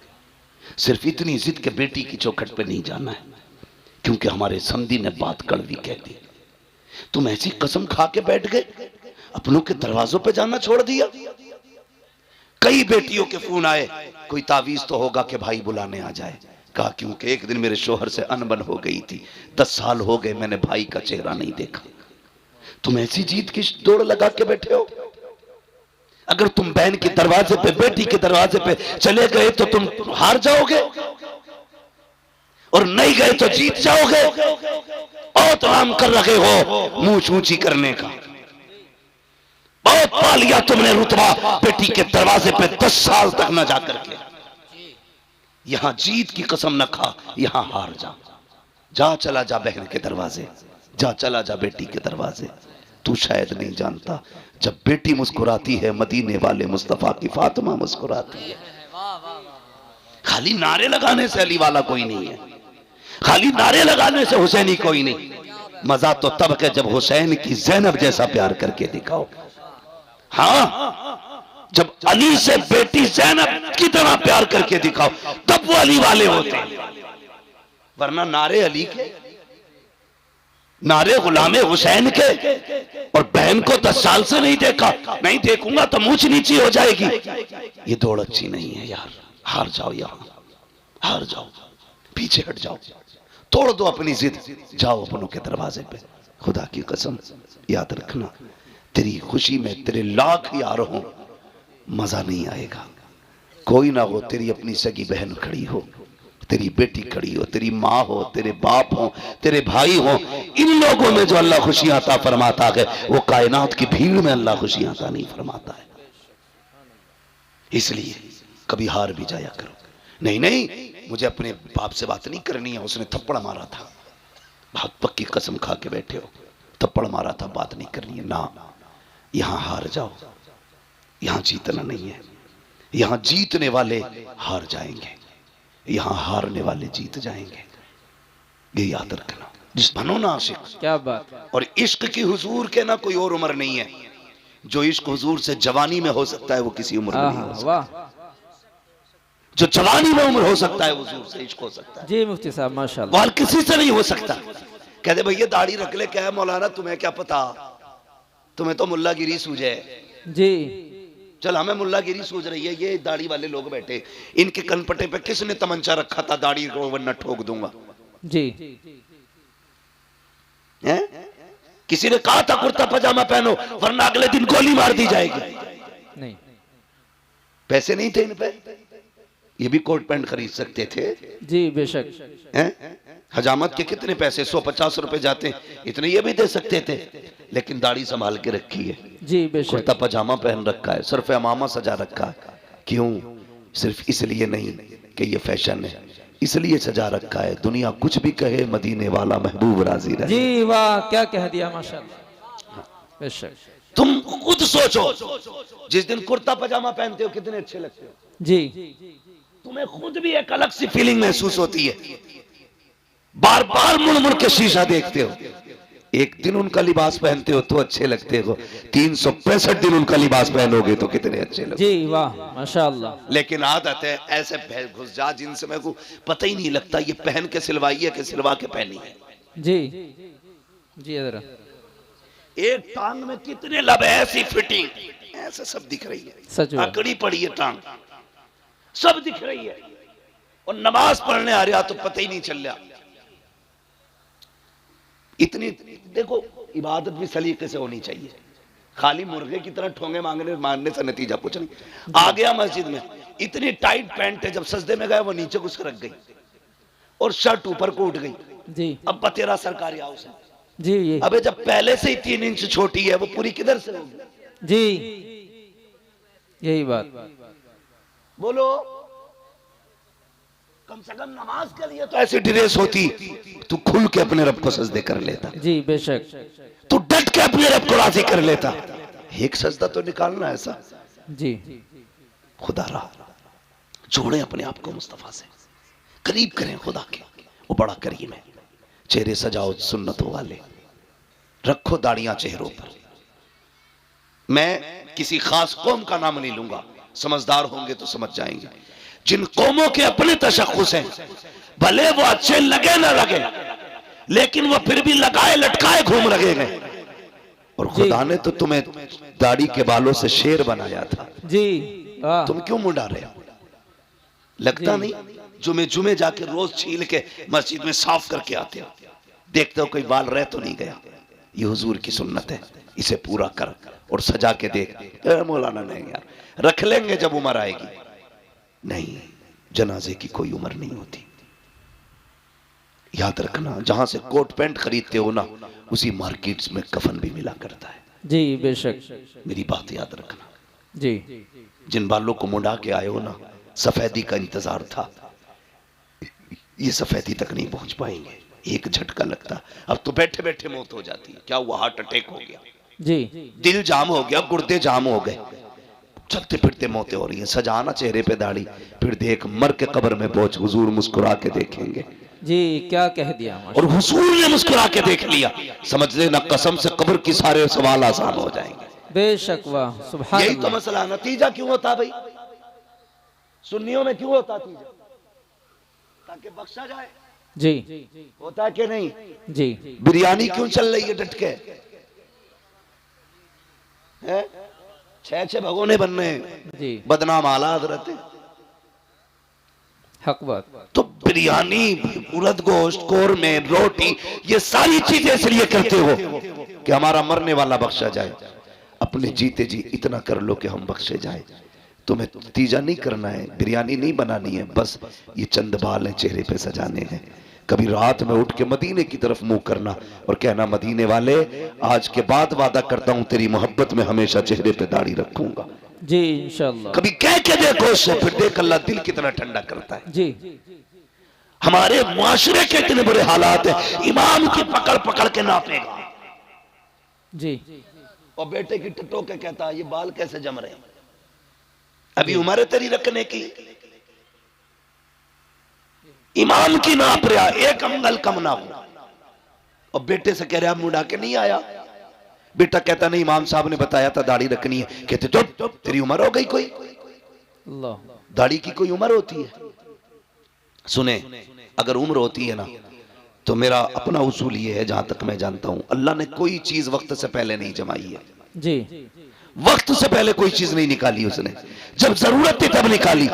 सिर्फ इतनी जिद के बेटी की चौखट पे नहीं जाना है, क्योंकि हमारे समधी ने बात कड़वी कह दी। तुम ऐसी कसम खा के बैठ गए, अपनों के दरवाजों पे जाना छोड़ दिया। कई बेटियों के फोन आए, कोई तावीज तो होगा कि भाई बुलाने आ जाए। कहा क्योंकि एक दिन मेरे शोहर से अनबन हो गई थी, 10 साल हो गए मैंने भाई का चेहरा नहीं देखा। तुम ऐसी जीत की दौड़ लगा के बैठे हो। अगर तुम बहन के दरवाजे पे, बेटी के दरवाजे पे चले गए तो तुम हार जाओगे, और नहीं गए तो जीत जाओगे। बहुत आराम कर रहे हो मुंह ऊंची करने का, बहुत पा लिया तुमने रुतबा बेटी के दरवाजे पे 10 साल तक न जाकर के। यहां जीत की कसम न खा, यहां हार जा। जा चला जा बहन के दरवाजे, जा चला जा बेटी के दरवाजे। तू शायद नहीं जानता जब बेटी मुस्कुराती है मदीने वाले मुस्तफा की फातिमा मुस्कुराती है। खाली नारे लगाने से अली वाला कोई नहीं है, खाली नारे लगाने से हुसैनी कोई नहीं। मजा तो तब है जब हुसैन की ज़ैनब जैसा प्यार करके दिखाओ। हाँ, जब अली से बेटी ज़ैनब की तरह प्यार करके दिखाओ तब वो अली वाले होते हैं। वरना नारे अली के, नारे गुलामे हुसैन के, और बहन को 10 साल से नहीं देखा, नहीं देखूंगा तो मुंह नीची हो जाएगी। ये दौड़ अच्छी नहीं है यार। हार जाओ, यहां हार जाओ, पीछे हट जाओ, तोड़ दो अपनी जिद, जाओ अपनों के दरवाजे पे। खुदा की कसम याद रखना, तेरी खुशी में तेरे लाख यार हो, मजा नहीं आएगा। कोई ना हो, तेरी अपनी सगी बहन खड़ी हो, तेरी बेटी खड़ी हो, तेरी माँ हो, तेरे बाप हो, तेरे भाई हो, इन लोगों में जो अल्लाह खुशियां अता फरमाता है वो कायनात की भीड़ में अल्लाह खुशियां अता नहीं फरमाता है। इसलिए कभी हार भी जाया करो। नहीं नहीं, मुझे अपने बाप से बात नहीं करनी है, उसने थप्पड़ मारा था, बहुत पक्की कसम खा के बैठे हो, थप्पड़ मारा था, बात नहीं करनी है ना। यहां हार जाओ, यहां जीतना नहीं है। यहां जीतने वाले हार जाएंगे, यहां हारने वाले जीत जाएंगे। ये याद रखना। जिस बनो ना आशिक, क्या बात। और इश्क की हुजूर के ना कोई और उम्र नहीं है। जो इश्क हुजूर से जवानी में हो सकता है वो किसी उम्र में नहीं हो सकता। वाह, जो जवानी में उम्र हो सकता है हुजूर से इश्क हो सकता है। जी मुफ्ती साहब माशाल्लाह। वाल किसी से नहीं हो सकता। कहते भैया दाढ़ी रख ले, क्या है मौलाना तुम्हें क्या पता, तुम्हें तो मुल्लागिरी सूझे। जी चल हमें मुल्लागिरी सूझ रही है, ये दाढ़ी वाले लोग बैठे, इनके कनपटे पे किसने तमंचा रखा था दाढ़ी को वरना ठोक दूंगा। जी हैं? किसी ने कहा था कुर्ता पजामा पहनो वरना अगले दिन गोली मार दी जाएगी। नहीं, पैसे नहीं थे इन पे, ये भी कोट पैंट खरीद सकते थे। जी बेशक। हैं? हजामत के कितने पैसे, 150 रुपए जाते हैं, इतने ये भी दे सकते थे, लेकिन दाढ़ी संभाल के रखी है, जी बेशक। कुर्ता पजामा पहन रखा है, सिर्फ अमामा सजा रखा है। क्यों? सिर्फ इसलिए नहीं कि ये फैशन है, इसलिए सजा रखा है दुनिया कुछ भी कहे मदीने वाला महबूब राजी रहे। जी वाह, क्या कह दिया माशाल्लाह। बेशक। तुम खुद सोचो, जिस दिन कुर्ता पजामा पहनते हो कितने अच्छे लगते हो, जी तुम्हें खुद भी एक अलग सी फीलिंग महसूस होती है। बार बार मुड़ मुड़ के शीशा देखते हो, एक दिन उनका लिबास पहनते हो तो अच्छे लगते हो, 365 दिन उनका लिबास पहनोगे तो कितने अच्छे लगते। जी वाह माशाल्लाह। लेकिन आदत है ऐसे घुस जा जिनसे मेरे को पता ही नहीं लगता ये पहन के सिलवाई है कि सिलवा के पहनी है। जी जी जरा एक टांग में कितने लब, ऐसी फिटिंग, ऐसे सब दिख रही है, सच में। अकड़ी पड़ी है टांग, सब दिख रही है, और नमाज पढ़ने आ रहा तो पता ही नहीं चल रहा। इतनी देखो, इबादत भी सलीके से होनी चाहिए, खाली मुर्गे की तरह ठोंगे मारने से नतीजा कुछ नहीं। आ गया मस्जिद में, इतनी टाइट पैंट है, जब सजदे में गया वो नीचे घुस कर रख गई और शर्ट ऊपर को उठ गई। जी अब तेरा सरकारी हाउस है। जी ये अबे जब पहले से ही 3 इंच छोटी है वो पूरी किधर से होगी? जी यही बात। बोलो, कम से कम नमाज के लिए तो ऐसी ड्रेस होती, तू खुल के अपने रब को सजदे कर लेता, जी बेशक। तू डट के अपने रब को राजी कर लेता। एक सजदा तो निकालना ऐसा। जी खुदा रहा जोड़े अपने आप को मुस्तफा से, करीब करें खुदा के, वो बड़ा करीम है। चेहरे सजाओ सुन्नतों वाले, रखो दाढ़ियां चेहरों पर। मैं किसी खास कौम का नाम नहीं लूंगा, समझदार होंगे तो समझ जाएंगे। जिन कौमों के अपने तशख्खुस हैं, भले वो अच्छे लगे ना लगे, लेकिन वो फिर भी लगाए लटकाए घूम रहे हैं। और खुदा ने तो तुम्हें दाढ़ी के बालों से शेर बनाया था, जी वाह। तुम क्यों मुंडा रहे हो? लगता नहीं जुमे जुमे जाके रोज छील के मस्जिद में साफ करके आते हो, देखते हो कोई बाल रह तो नहीं गया। ये हुजूर की सुन्नत है, इसे पूरा कर और सजा के देख। मौलाना नहीं यार, रख लेंगे जब उम्र आएगी। नहीं, जनाजे की कोई उम्र नहीं होती। याद रखना, जहां से कोट पैंट खरीदते हो ना, उसी मार्केट्स में कफन भी मिला करता है। जी बेशक। मेरी बात याद रखना। जी जिन बालों को मुंडा के आए हो ना, सफेदी का इंतजार था, ये सफेदी तक नहीं पहुंच पाएंगे। एक झटका लगता, अब तो बैठे बैठे मौत हो जाती है। क्या हुआ? हार्ट अटैक हो गया, जी दिल जाम हो गया, गुर्दे जाम हो गए, चलते फिरते मौतें हो रही हैं। सजाना चेहरे पे दाढ़ी, फिर देख मर के कब्र में पहुंच हुजूर मुस्कुरा के देखेंगे। जी क्या कह दिया और माशाल्लाह। हुजूर ने मुस्कुरा के देख लिया, समझ लेना कसम से कब्र की सारे सवाल आसान हो जाएंगे। बेशक वाह सुभान यही तो अल्लाह। मसला। नतीजा क्यों होता भाई? सुन्नियों में क्यों होता तीजा? ताकि बख्शा जाए। जी होता है कि नहीं? जी बिरयानी क्यों चल रही है डट के? हैं? 6 भगोने बन रहे हैं, जी बदनाम आला हजरत है। हक बात। तो बिरयानी, उड़द गोश्त, कोरमे, रोटी, ये सारी चीजें इसलिए करते हो कि हमारा मरने वाला बख्शा जाए। अपने जीते जी इतना कर लो कि हम बख्शे जाए। तुम्हें तीजा नहीं करना है, बिरयानी नहीं बनानी है, बस ये चंद बाल हैं चेहरे पे सजाने हैं। कभी रात में उठ के मदीने की तरफ मुंह करना और कहना, मदीने वाले आज के बाद वादा करता हूं तेरी मोहब्बत में हमेशा चेहरे पे दाढ़ी रखूंगा। जी इंशाल्लाह। कभी कह के देखो उससे, फिर देख अल्लाह दिल कितना ठंडा करता है। जी हमारे मुआशरे के इतने बुरे हालात है, इमाम की पकड़ पकड़ के नापेगा जी। और बेटे की टटो के कहता है ये बाल कैसे जम रहे हैं, अभी उम्र है तेरी रखने की। इमाम की नाप रहा, एक अंगल कम ना हो। और बेटे से कह रहा मुड़ा के नहीं आया। बेटा कहता नहीं, इमाम साहब ने बताया था दाढ़ी रखनी है। कहते तो तेरी उम्र हो गई कोई, अल्लाह, दाढ़ी की कोई उम्र होती है? सुने, अगर उम्र होती है ना तो मेरा अपना उसूल ये है, जहां तक मैं जानता हूं, अल्लाह ने कोई चीज वक्त से पहले नहीं जमाई है। जी वक्त से पहले कोई चीज नहीं निकाली उसने, जब जरूरत थी तब निकाली।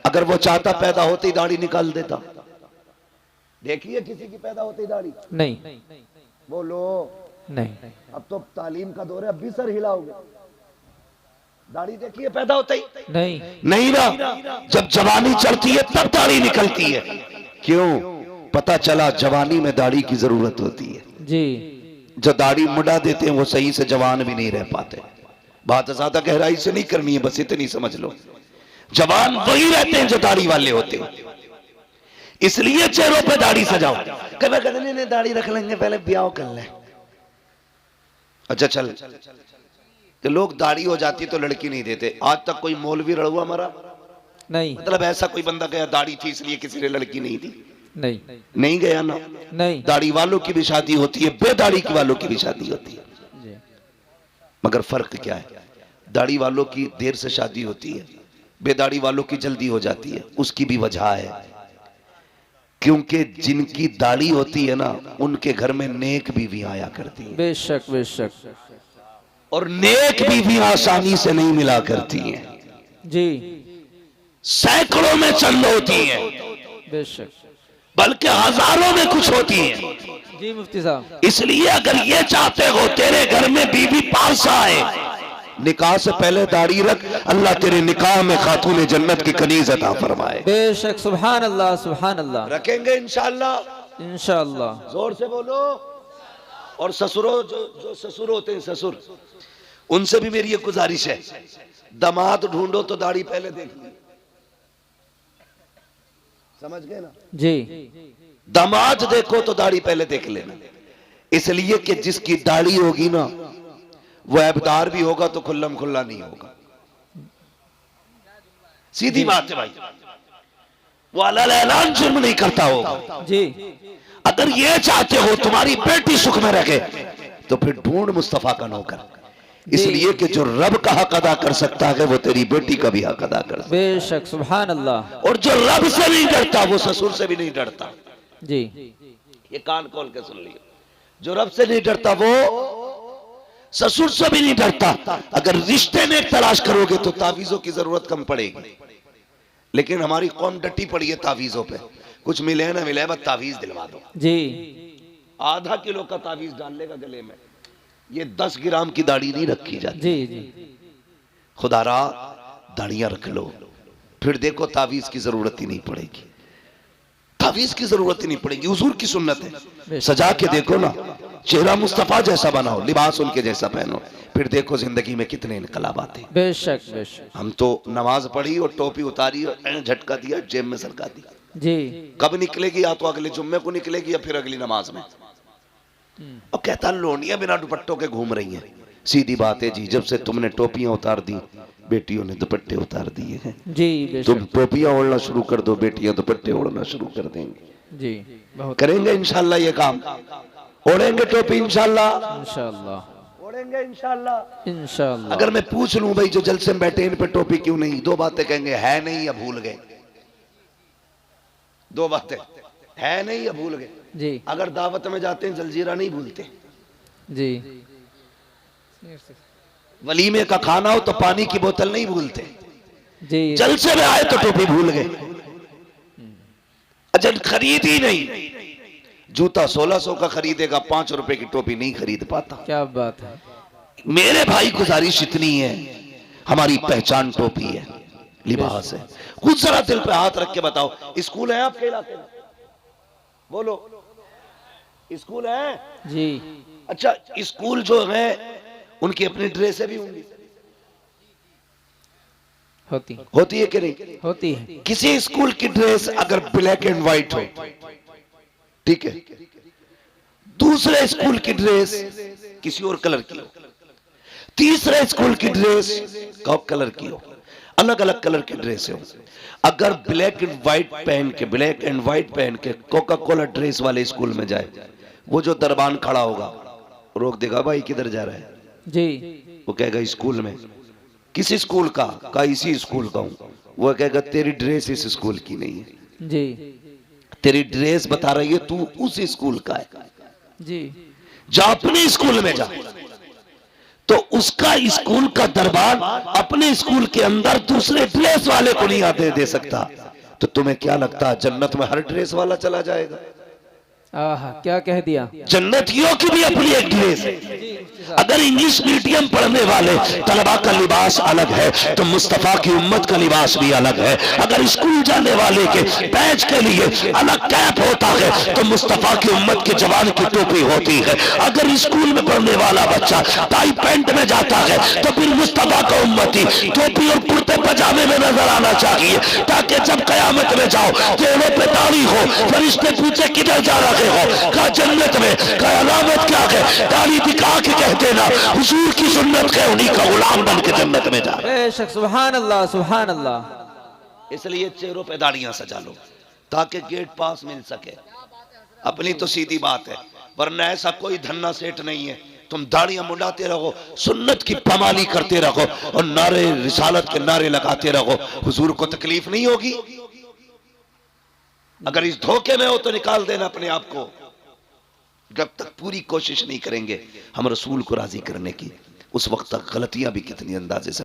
अगर वो चाहता पैदा होते ही दाढ़ी निकाल देता। देखिए किसी की पैदा होते ही दाढ़ी, नहीं बोलो नहीं। अब तो तालीम का दौर है, अब भी सर हिलाओगे। दाढ़ी देखिए पैदा होते ही नहीं नहीं ना, जब जवानी चढ़ती है तब दाढ़ी निकलती है। क्यों? पता चला जवानी में दाढ़ी की जरूरत होती है। जी जो दाढ़ी मुड़ा देते हैं वो सही से जवान भी नहीं रह पाते। बात ज्यादा गहराई से नहीं करनी है, बस इतनी समझ लो, जवान वही रहते हैं जो दाढ़ी वाले होते हैं। इसलिए चेहरों पे दाढ़ी सजाओ। कभी कहते नहीं दाढ़ी रख लेंगे, पहले ब्याह कर ले। अच्छा चल, तो लोग दाढ़ी हो जाती है तो लड़की नहीं देते। आज तक कोई मौलवी रड़ुआ मरा? नहीं मतलब ऐसा कोई बंदा गया दाढ़ी थी इसलिए किसी ने लड़की नहीं दी? नहीं नहीं गया ना। नहीं। दाढ़ी वालों की भी शादी होती है, बेदाढ़ी की वालों की भी शादी होती है। जी मगर फर्क क्या है? दाढ़ी वालों की देर से शादी होती है, बेदाढ़ी वालों की जल्दी हो जाती है। उसकी भी वजह है, क्योंकि जिनकी दाढ़ी होती है ना उनके घर में नेक बीवी आया करती है। बेशक बेशक। और नेक बीवी आसानी से नहीं मिला करती हैं, जी सैकड़ों में चंद होती हैं, बेशक, बल्कि हजारों में कुछ होती हैं। जी मुफ्ती साहब। इसलिए अगर ये चाहते हो तेरे घर में बीवी पास आए, निकाह से पहले दाढ़ी रख, अल्लाह तेरे निकाह में खातून जन्नत की कनीज अता फरमाए। बेशक, सुभान अल्लाह सुभान अल्लाह। रखेंगे इंशाअल्लाह, इंशाअल्लाह। जोर से बोलो। और ससुरों, जो ससुर होते हैं, ससुर, उनसे भी मेरी एक गुजारिश है, दामाद ढूंढो तो दाढ़ी पहले देख ली। समझ गए ना? जी दामाद देखो तो दाढ़ी पहले देख लेना। इसलिए कि जिसकी दाढ़ी होगी ना वो ऐबदार भी होगा तो खुल्लम खुल्ला नहीं होगा। सीधी बात है भाई, वो अलल ऐलान जुर्म नहीं करता होगा। जी। अगर ये चाहते हो तुम्हारी बेटी सुख में रखे तो फिर ढूंढ मुस्तफा का नौकर। इसलिए कि जो रब का हक अदा कर सकता है वो तेरी बेटी का भी हक अदा कर सकता है। बेशक, सुभान अल्लाह। और जो रब से नहीं डरता वो ससुर से भी नहीं डरता। जी ये कान खोल के सुन लियो, जो रब से नहीं डरता वो ससुर से भी नहीं डरता। अगर रिश्ते में तलाश करोगे तो तावीजों की जरूरत कम पड़ेगी, लेकिन हमारी कौम डटी पड़ी है तावीजों पे। कुछ मिले ना मिले, बस तावीज दिलवा दो। जी। आधा किलो का तावीज डाल लेगा गले में, ये 10 ग्राम की दाढ़ी नहीं रखी जाती। जी जी। खुदारा दाढ़ियां रख लो, फिर देखो तावीज की जरूरत ही नहीं पड़ेगी। तावीज की जरूरत ही नहीं पड़ेगी, हुजूर की सुन्नत है। सजा के देखो ना, चेहरा मुस्तफा जैसा बनाओ, लिबास उनके जैसा पहनो, फिर देखो जिंदगी में कितने इनकलाब आते हैं। बेशक बेशक। हम तो नमाज पढ़ी और टोपी उतारी और झटका दिया, जेब में सरका दी। जी। कब निकलेगी? या तो अगले जुम्मे को निकलेगी या फिर अगली नमाज में। अब कहता लोनियां बिना दुपट्टों के घूम रही हैं। सीधी बात है जी, जब से तुमने टोपियां उतार दी बेटियों ने दुपट्टे उतार दिए हैं। जी बेशक। तुम टोपियां ओढ़ना शुरू कर दो, बेटियां दुपट्टे ओढ़ना शुरू कर देंगी। जी बहुत। करेंगे इंशाल्लाह ये काम, ओढ़ेंगे टोपी इंशाल्लाह, इंशाअल्लाह ओढ़ेंगे इंशाल्लाह। इंशाअल्लाह। अगर मैं पूछ लूं भाई जो जलसे में बैठे इन पे टोपी क्यों नहीं, दो बातें कहेंगे, है नहीं या भूल गए। दो बातें, है नहीं या भूल गए। जी अगर दावत में जाते हैं जलजीरा नहीं भूलते, जी। वलीमे का खाना हो तो पानी की बोतल नहीं भूलते, जी। जलसे में आए तो टोपी भूल गए। अच्छा खरीद ही नहीं, जूता 1600 का खरीदेगा, 5 रुपए की टोपी नहीं खरीद पाता। क्या बात है। मेरे भाई गुजारिश इतनी है, हमारी पहचान टोपी है। लिबास है। खुद जरा दिल पे हाथ रख के बताओ, स्कूल है आपके इलाके में? बोलो, स्कूल है? जी। अच्छा, स्कूल जो है उनकी अपनी ड्रेसें भी होंगी, होती है कि नहीं? होती है। किसी स्कूल की ड्रेस अगर ब्लैक एंड व्हाइट हो, ठीक है, दूसरे स्कूल की ड्रेस किसी और कलर की हो, तीसरे स्कूल की ड्रेस कलर की हो, अलग अलग कलर की ड्रेस हो, अगर ब्लैक एंड व्हाइट पहन के कोका कोला ड्रेस वाले स्कूल में जाए, वो जो दरबान खड़ा होगा रोक देगा, भाई किधर जा रहा है जी। वो कहेगा स्कूल में। किस स्कूल का इसी स्कूल का हूं। वो कहेगा तेरी ड्रेस इस स्कूल की नहीं है जी। तेरी ड्रेस बता रही है तू उस स्कूल का है जी। जा अपने स्कूल में जा। तो उसका स्कूल का दरबार अपने स्कूल के अंदर दूसरे ड्रेस वाले को नहीं आते दे सकता। तो तुम्हें क्या लगता है जन्नत में हर ड्रेस वाला चला जाएगा? आहा, क्या कह दिया। जन्नतियों की भी अपनी एक ड्रेस है। अगर इंग्लिश मीडियम पढ़ने वाले तलबा का लिबास अलग है तो मुस्तफा की उम्मत का लिबास भी अलग है। अगर स्कूल जाने वाले के बैच के लिए अलग कैप होता है तो मुस्तफा की उम्मत के जवान की टोपी होती है। अगर स्कूल में पढ़ने वाला बच्चा टाई पैंट में जाता है तो फिर मुस्तफा का उम्मती टोपी और कुर्ते पजामे में नजर आना चाहिए, ताकि जब कयामत में जाओ चेहरे पे दाढ़ी हो, फरिश्ते पूछे किधर जा रहे हो, कहा जन्नत में, कहा अलामत क्या है, दाढ़ी दिखा के कहते ना हुजूर की सुन्नत है, उन्हीं का गुलाम बन के जन्नत में जा। बेशक, सुभान अल्लाह, सुभान अल्लाह। इसलिए चेहरों पे दाढ़ियां सजा लो ताकि गेट पास मिल सके। अपनी तो सीधी बात है, वरना ऐसा कोई धन्ना सेठ नहीं है तुम दाढ़ियां मुंडाते रहो, सुन्नत की पमाली करते रहो और नारे रिसालत के नारे लगाते रहो, हुजूर को तकलीफ नहीं होगी। अगर इस धोखे में हो तो निकाल देना अपने आप को। जब तक पूरी कोशिश नहीं करेंगे हम रसूल को राजी करने की, उस वक्त तक गलतियां भी कितनी अंदाजे से